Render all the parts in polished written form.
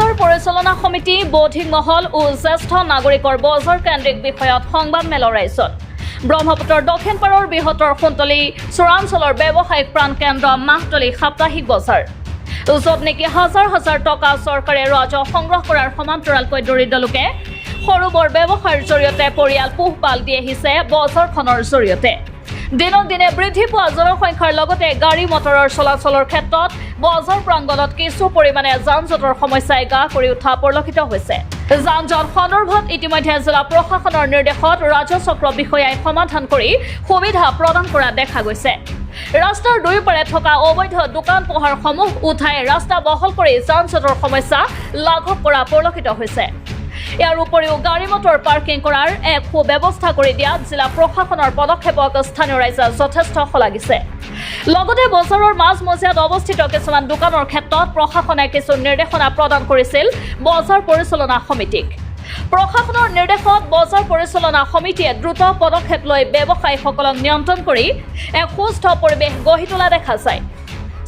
বজাৰ পৰিচালনা সমিতি বৌদ্ধিক মহল ও জ্যেষ্ঠ নাগৰিকৰ বজাৰ কেন্দ্ৰিক বিষয়ত সংবাদ মেলৰ আয়োজন ব্ৰহ্মপুত্ৰৰ দক্ষিণ পাৰৰ বৃহত্তৰ সোণতলী চৰাঞ্চলৰ ব্যৱসায়িক প্ৰাণকেন্দ্ৰ মাহতলী সাপ্তাহিক বজাৰ য'ত নেকি হাজাৰ হাজাৰ টকা চৰকাৰে ৰাজহ সংগ্ৰহ কৰাৰ সমান্তৰালকৈ দৰিদ্ৰ লোকে সৰু বৰ ব্যৱসায়ৰ জৰিয়তে পৰিয়াল পোহপাল দি আহিছে বজাৰখনৰ জৰিয়তে দিনক দিনে বৃদ্ধি পোৱা জনসংখ্যাৰ লগতে গাড়ী মটৰৰ চলাচলৰ ক্ষেত্ৰত বজাৰ প্ৰাংগণত কিছু পৰিমাণে যান জঁটৰ সমস্যাই গা কৰি উঠা পৰিলক্ষিত হৈছে যান জঁট সন্দৰ্ভত ইতিমধ্যে জিলা প্ৰশাসনৰ নিৰ্দেশত ৰাজচক্ৰ বিষয়াই সমাধান কৰি সুবিধা প্ৰদান কৰা দেখা গৈছে ৰাস্তাৰ দুয়োপাৰে থকা অবৈধ দোকান পোহাৰসমূহ উঠাই ৰাস্তা বহল কৰি যান জঁটৰ সমস্যা লাঘৱ কৰা পৰিলক্ষিত হৈছে ইয়াৰ উপৰিও গাড়ী মটৰ পাৰ্কিং কৰাৰ এক সুব্যৱস্থা কৰি দিয়াত জিলা প্ৰশাসনৰ পদক্ষেপক স্থানীয় ৰাইজে যথেষ্ট শলাগিছে লগতে বজাৰৰ মাজমজিয়াত অৱস্থিত কিছুমান দোকানৰ ক্ষেত্ৰত প্ৰশাসনে কিছু নিৰ্দেশনা প্ৰদান কৰিছিল বজাৰ পৰিচালনা সমিতিক প্ৰশাসনৰ নিৰ্দেশত বজাৰ পৰিচালনা সমিতিয়ে দ্ৰুত পদক্ষেপ লৈ ব্যৱসায়ীসকলক নিয়ন্ত্ৰণ কৰি এক সুস্থ পৰিৱেশ গঢ়ি তোলা দেখা যায়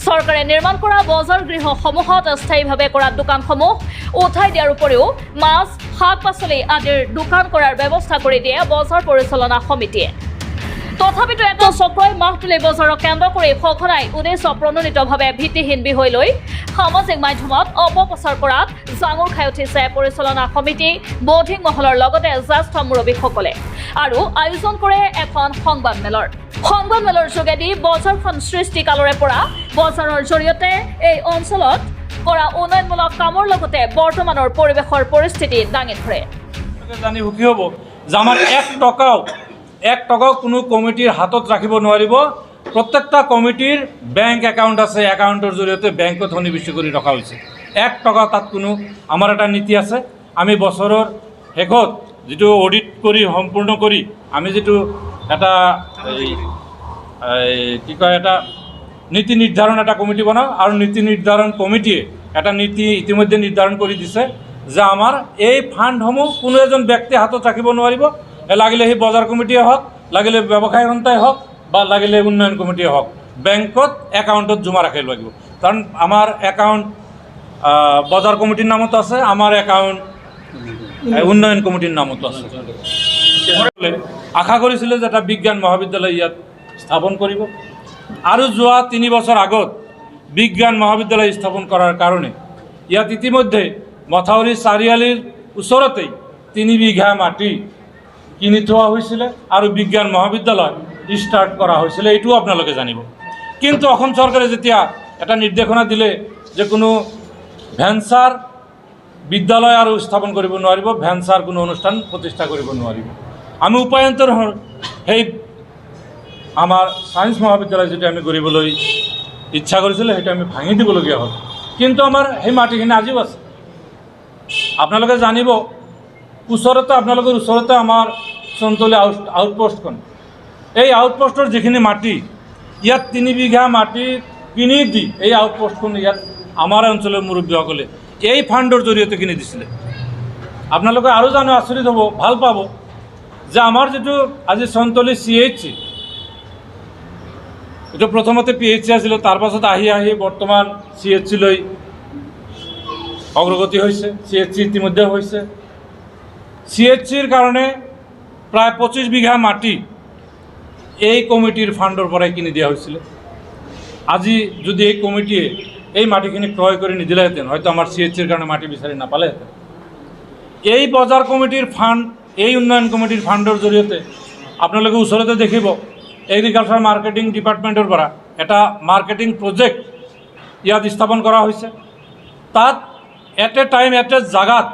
চৰকাৰে নিৰ্মাণ কৰা বজাৰ গৃহসমূহত স্থায়ীভাৱে কৰা দোকানসমূহ উঠাই দিয়াৰ উপৰিও মাছ শাক পাচলি আদিৰ দোকান কৰাৰ ব্যৱস্থা কৰি দিয়ে বজাৰ পৰিচালনা সমিতিয়ে তথাপিতো এটা চক্ৰই মাহতলী বজাৰক কেন্দ্ৰ কৰি সঘনাই উদ্দেশ্য প্ৰণোদিতভাৱে ভিত্তিহীন বিষয় লৈ সামাজিক মাধ্যমত অপপ্ৰচাৰ কৰাত জাঙুৰ খাই উঠিছে পৰিচালনা সমিতি বৌদ্ধিক মহলৰ লগতে জ্যেষ্ঠ মুৰব্বীসকলে আৰু আয়োজন কৰে এখন সংবাদ মেলৰ যোগেদি বজাৰখন সৃষ্টিকালৰে পৰা বজাৰৰ জৰিয়তে এই অঞ্চলত কৰা উন্নয়নমূলক কামৰ লগতে বৰ্তমানৰ পৰিৱেশৰ পৰিস্থিতি দাঙি ধৰে জানি সুখী হ'ব যে আমাৰ এক টকাও কোনো কমিটিৰ হাতত ৰাখিব নোৱাৰিব প্ৰত্যেকটা কমিটিৰ বেংক একাউণ্ট আছে একাউণ্টৰ জৰিয়তে বেংকত সন্নিৱিষ্ট কৰি ৰখা হৈছে এক টকা তাত কোনো আমাৰ এটা নীতি আছে আমি বছৰৰ শেষত যিটো অডিট কৰি সম্পূৰ্ণ কৰি আমি যিটো এটা কি কয় এটা নীতি নিৰ্ধাৰণ এটা কমিটি বনাওঁ আৰু নীতি নিৰ্ধাৰণ কমিটিয়ে এটা নীতি ইতিমধ্যে নিৰ্ধাৰণ কৰি দিছে যে আমাৰ এই ফাণ্ডসমূহ কোনো এজন ব্যক্তি হাতত ৰাখিব নোৱাৰিব লাগিলে সেই বজাৰ কমিটিয়ে হওক লাগিলে ব্যৱসায় সন্থাই হওক বা লাগিলে উন্নয়ন কমিটিয়ে হওক বেংকত একাউণ্টত জমা ৰাখিব লাগিব কাৰণ আমাৰ একাউণ্ট বজাৰ কমিটিৰ নামতো আছে আমাৰ একাউণ্ট উন্নয়ন কমিটিৰ নামতো আছে আশা কৰিছিলোঁ যে এটা বিজ্ঞান মহাবিদ্যালয় ইয়াত স্থাপন কৰিব আৰু যোৱা 3 বছৰ আগত বিজ্ঞান মহাবিদ্যালয় স্থাপন কৰাৰ কাৰণে ইয়াত ইতিমধ্যে মথাউৰি চাৰিআলিৰ ওচৰতেই 3 বিঘা মাটি কিনি থোৱা হৈছিলে আৰু বিজ্ঞান মহাবিদ্যালয় ষ্টাৰ্ট কৰা হৈছিলে এইটোও আপোনালোকে জানিব কিন্তু অসম চৰকাৰে যেতিয়া এটা নিৰ্দেশনা দিলে যে কোনো ভেঞ্চাৰ বিদ্যালয় আৰু স্থাপন কৰিব নোৱাৰিব ভেঞ্চাৰ কোনো অনুষ্ঠান প্ৰতিষ্ঠা কৰিব নোৱাৰিব আমি উপায়ন্তৰ সেই আমাৰ ছায়েন্স মহাবিদ্যালয় যিটো আমি কৰিবলৈ ইচ্ছা কৰিছিলোঁ সেইটো আমি ভাঙি দিবলগীয়া হ'ল কিন্তু আমাৰ সেই মাটিখিনি আজিও আছে আপোনালোকে জানিব আপোনালোকৰ ওচৰতে আমাৰ সোণতলী আউটপোষ্টখন এই আউটপোষ্টৰ যিখিনি মাটি ইয়াত 3 বিঘা মাটি কিনি দি এই আউটপোষ্টখন ইয়াত আমাৰ অঞ্চলৰ মুৰব্বীসকলে এই ফাণ্ডৰ জৰিয়তে কিনি দিছিলে আপোনালোকে আৰু জানো আচৰিত হ'ব ভাল পাব যে আমাৰ যিটো আজি সোণতলী CHC এইটো প্ৰথমতে PHC আছিল তাৰ পাছত আহি বৰ্তমান CHC লৈ অগ্ৰগতি হৈছে CHC ইতিমধ্যে হৈছে CHCৰ কাৰণে প্ৰায় 25 বিঘা মাটি এই কমিটিৰ ফাণ্ডৰ পৰাই কিনি দিয়া হৈছিলে আজি যদি এই কমিটিয়ে এই মাটিখিনি ক্ৰয় কৰি নিদিলেহেঁতেন হয়তো আমাৰ CHCৰ কাৰণে মাটি বিচাৰি নাপালেহেঁতেন এই বজাৰ কমিটিৰ ফাণ্ড এই উন্নয়ন কমিটিৰ ফাণ্ডৰ জৰিয়তে আপোনালোকে ওচৰতে দেখিব এগ্ৰিকালচাৰ মাৰ্কেটিং ডিপাৰ্টমেণ্টৰ পৰা এটা মাৰ্কেটিং প্ৰজেক্ট ইয়াত স্থাপন কৰা হৈছে তাত এট এ জাগাত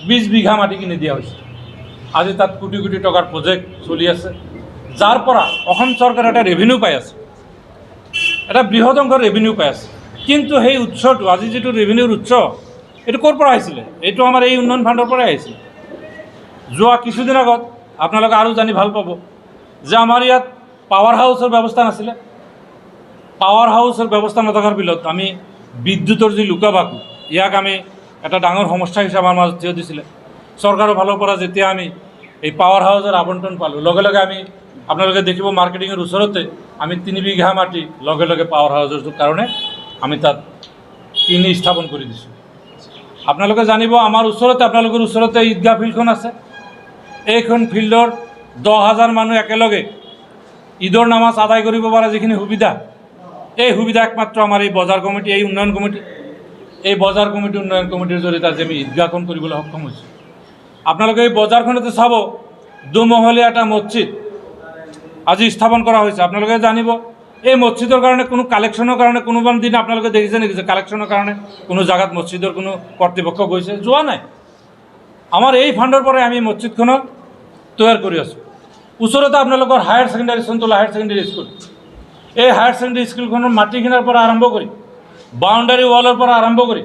20 বিঘা মাটি কিনি দিয়া হৈছে আজি তাত কোটি কোটি টকাৰ প্ৰজেক্ট চলি আছে যাৰ পৰা অসম চৰকাৰে এটা ৰেভিনিউ পাই আছে এটা বৃহৎ অংকৰ ৰেভিনিউ পাই আছে কিন্তু সেই উৎসটো আজি যিটো ৰেভিনিউৰ উৎস এইটো ক'ৰ পৰা আহিছিলে এইটো আমাৰ এই উন্নয়ন ফাণ্ডৰ পৰাই আহিছিলে যোৱা কিছুদিন আগত আপোনালোকে আৰু জানি ভাল পাব যে আমাৰ ইয়াত পাৱাৰ হাউচৰ ব্যৱস্থা নাছিলে পাৱাৰ হাউচৰ ব্যৱস্থা নথকাৰ বিলত আমি বিদ্যুতৰ যি লুকাভাকু ইয়াক আমি এটা ডাঙৰ সমস্যা হিচাপে আমাৰ মাজত থিয় দিছিলে চৰকাৰৰ ফালৰ পৰা যেতিয়া আমি এই পাৱাৰ হাউচৰ আবণ্টন পালোঁ লগে লগে আমি আপোনালোকে দেখিব মাৰ্কেটিঙৰ ওচৰতে আমি 3 বিঘা মাটি লগে লগে পাৱাৰ হাউচৰ কাৰণে আমি তাত কিনি স্থাপন কৰি দিছোঁ আপোনালোকে জানিব আমাৰ ওচৰতে আপোনালোকৰ ওচৰতে ঈদগাহ ফিল্ডখন আছে। এইখন ফিল্ডৰ 10,000 মানুহ একেলগে ঈদৰ নামাজ আদায় কৰিব পৰা যিখিনি সুবিধা, এই সুবিধা একমাত্ৰ আমাৰ এই বজাৰ কমিটি, এই উন্নয়ন কমিটি, এই বজাৰ কমিটি উন্নয়ন কমিটিৰ জৰিয়তে আজি আমি ঈদগাহখন কৰিবলৈ সক্ষম হৈছোঁ। আপোনালোকে এই বজাৰখনতে চাব, দুমহলীয়া এটা মছজিদ আজি স্থাপন কৰা হৈছে। আপোনালোকে জানিব এই মছজিদৰ কাৰণে কোনো কালেকশ্যনৰ কাৰণে কোনোবা দিন আপোনালোকে দেখিছে নেকি যে কালেকশ্যনৰ কাৰণে কোনো জাগাত মছজিদৰ কোনো কৰ্তৃপক্ষ গৈছে? যোৱা নাই। আমাৰ এই ফাণ্ডৰ পৰাই আমি মছজিদখনক তৈয়াৰ কৰি আছোঁ। ওচৰতে আপোনালোকৰ higher secondary Chantala higher secondary school, এই হায়াৰ ছেকেণ্ডেৰী স্কুলখনৰ মাটি কিনাৰ পৰা আৰম্ভ কৰি বাউণ্ডাৰী ৱালৰ পৰা আৰম্ভ কৰি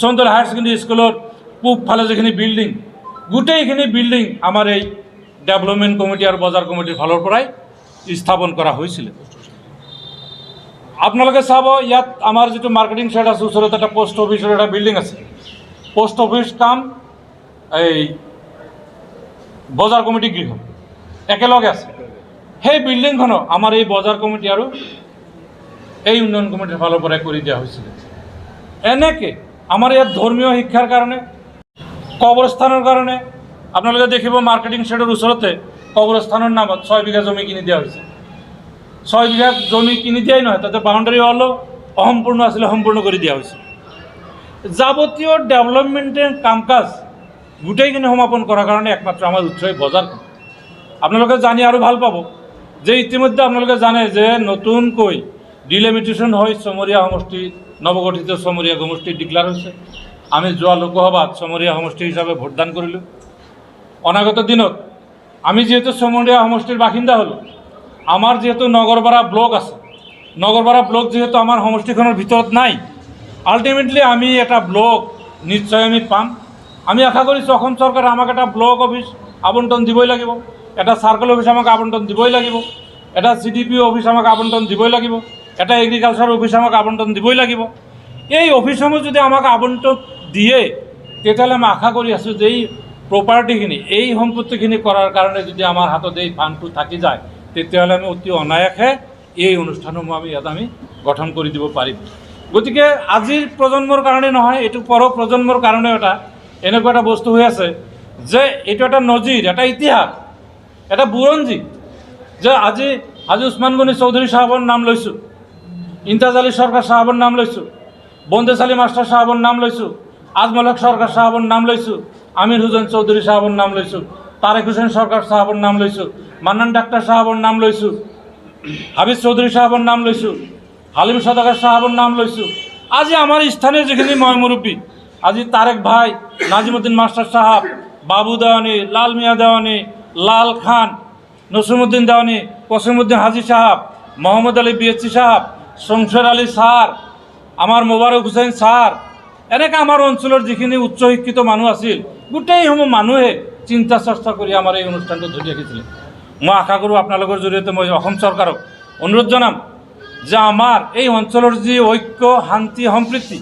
চন্তলা হায়াৰ ছেকেণ্ডেৰী স্কুলৰ পূবফালে যিখিনি বিল্ডিং, গোটেইখিনি বিল্ডিং আমাৰ এই ডেভেলপমেণ্ট কমিটি আৰু বজাৰ কমিটিৰ ফালৰ পৰাই স্থাপন কৰা হৈছিলে। আপোনালোকে চাব, ইয়াত আমাৰ যিটো মাৰ্কেটিং শ্বেড আছে, ওচৰতে এটা পোষ্ট অফিচৰ এটা বিল্ডিং আছে। পোষ্ট অফিচ কাম এই বজাৰ কমিটি গৃহ একেলগে আছে। সেই বিল্ডিংখনো আমাৰ এই বজাৰ কমিটি আৰু এই উন্নয়ন কমিটিৰ ফালৰ পৰাই কৰি দিয়া হৈছিলে। এনেকৈ আমাৰ ইয়াত ধৰ্মীয় শিক্ষাৰ কাৰণে, কবৰস্থানৰ কাৰণে আপোনালোকে দেখিব মাৰ্কেটিং শ্বেডৰ ওচৰতে কবৰস্থানৰ নামত 6 বিঘা জমি কিনি দিয়া হৈছে। 6 বিঘা জমি কিনি দিয়াই নহয়, তাতে বাউণ্ডাৰী ৱালো অসম্পূৰ্ণ আছিলে, সম্পূৰ্ণ কৰি দিয়া হৈছে। যাৱতীয় ডেভেলপমেণ্টেৰ কাম কাজ গোটেইখিনি সমাপন কৰাৰ কাৰণে একমাত্ৰ আমাৰ উৎসৱ বজাৰখন। আপোনালোকে জানি আৰু ভাল পাব যে ইতিমধ্যে আপোনালোকে জানে যে নতুনকৈ ডিলিমিটেশ্যন হৈ চমৰীয়া সমষ্টি, নৱগঠিত চমৰীয়া সমষ্টি ডিক্লেয়াৰ হৈছে। আমি যোৱা লোকসভাত চমৰীয়া সমষ্টি হিচাপে ভোটদান কৰিলোঁ। অনাগত দিনত আমি যিহেতু চমৰীয়া সমষ্টিৰ বাসিন্দা হ'লোঁ, আমাৰ যিহেতু নগৰপাৰা ব্লক আছে, নগৰপাৰা ব্লক যিহেতু আমাৰ সমষ্টিখনৰ ভিতৰত নাই, আল্টিমেটলি আমি এটা ব্লক নিশ্চয় আমি পাম। আমি আশা কৰিছোঁ অসম চৰকাৰে আমাক এটা ব্লক অফিচ আবণ্টন দিবই লাগিব, এটা চাৰ্কল অফিচ আমাক আবণ্টন দিবই লাগিব, এটা CDPO অফিচ আমাক আবণ্টন দিবই লাগিব, এটা এগ্ৰিকালচাৰ অফিচ আমাক আবণ্টন দিবই লাগিব। এই অফিচসমূহ যদি আমাক আবণ্টন দিয়ে, তেতিয়াহ'লে আমি আশা কৰি আছোঁ যে এই প্ৰপাৰ্টিখিনি, এই সম্পত্তিখিনি কৰাৰ কাৰণে যদি আমাৰ হাতত এই ফাণ্ডটো থাকি যায়, তেতিয়াহ'লে আমি অতি অনায়াসে এই অনুষ্ঠানসমূহ ইয়াত আমি গঠন কৰি দিব পাৰিম। গতিকে আজিৰ প্ৰজন্মৰ কাৰণে নহয়, এইটো পৰ প্ৰজন্মৰ কাৰণেও এটা এনেকুৱা এটা বস্তু হৈ আছে যে এইটো এটা নজিৰ, এটা ইতিহাস, এটা বুৰঞ্জী যে আজি উছমান গনি চৌধুৰী চাহাবৰ নাম লৈছোঁ, ইমতাজ আলী চৰকাৰ চাহাবৰ নাম লৈছোঁ, বন্দেজ আলী মাষ্টাৰ চাহাবৰ নাম লৈছোঁ, আজমল হক চৰকাৰ চাহাবৰ নাম লৈছোঁ, আমিৰ হুছেইন চৌধুৰী চাহাবৰ নাম লৈছোঁ, তাৰেক হুছেইন চৰকাৰ চাহাবৰ নাম লৈছোঁ, মান্নান ডাক্তাৰ চাহাবৰ নাম লৈছোঁ, হাফিজ চৌধুৰী চাহাবৰ নাম লৈছোঁ, হালিম সদাগৰ চাহাবৰ নাম লৈছোঁ। আজি আমাৰ স্থানীয় যিখিনি মই মুৰব্বী, আজি তাৰেক ভাই, নাজিমুদ্দিন মাষ্টাৰ চাহাব, বাবু দেৱানী, লাল মিয়া দেৱানী, লাল খান, নসিমুদ্দিন দেৱানী, কসিমুদ্দিন হাজি সাহাব, মোহাম্মদ আলী BHC সাহাব, শমশেৰ আলী স্যাৰ, আমাৰ মোবাৰক হুছেইন স্যাৰ, এনেকৈ আমাৰ অঞ্চলৰ যিখিনি উচ্চ শিক্ষিত মানুহ আছিল, গোটেইসমূহ মানুহে চিন্তা চৰ্চা কৰি আমাৰ এই অনুষ্ঠানটো ধৰি ৰাখিছিলে। মই আশা কৰোঁ আপোনালোকৰ জৰিয়তে মই অসম চৰকাৰক অনুৰোধ জনাম যে আমাৰ এই অঞ্চলৰ যি ঐক্য, শান্তি, সম্প্ৰীতি,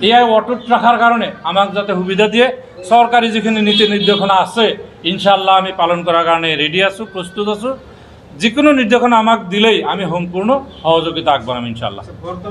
এয়াই অটুট ৰখাৰ কাৰণে আমাক যাতে সুবিধা দিয়ে। চৰকাৰী যিখিনি নীতি নিৰ্দেশনা আছে, ইনশাআল্লাহ আমি পালন কৰাৰ কাৰণে ৰেডি আছোঁ, প্ৰস্তুত আছোঁ। যিকোনো নিৰ্দেশনা আমাক দিলেই আমি সম্পূৰ্ণ সহযোগিতা আগবঢ়াম ইনশাআল্লাহ।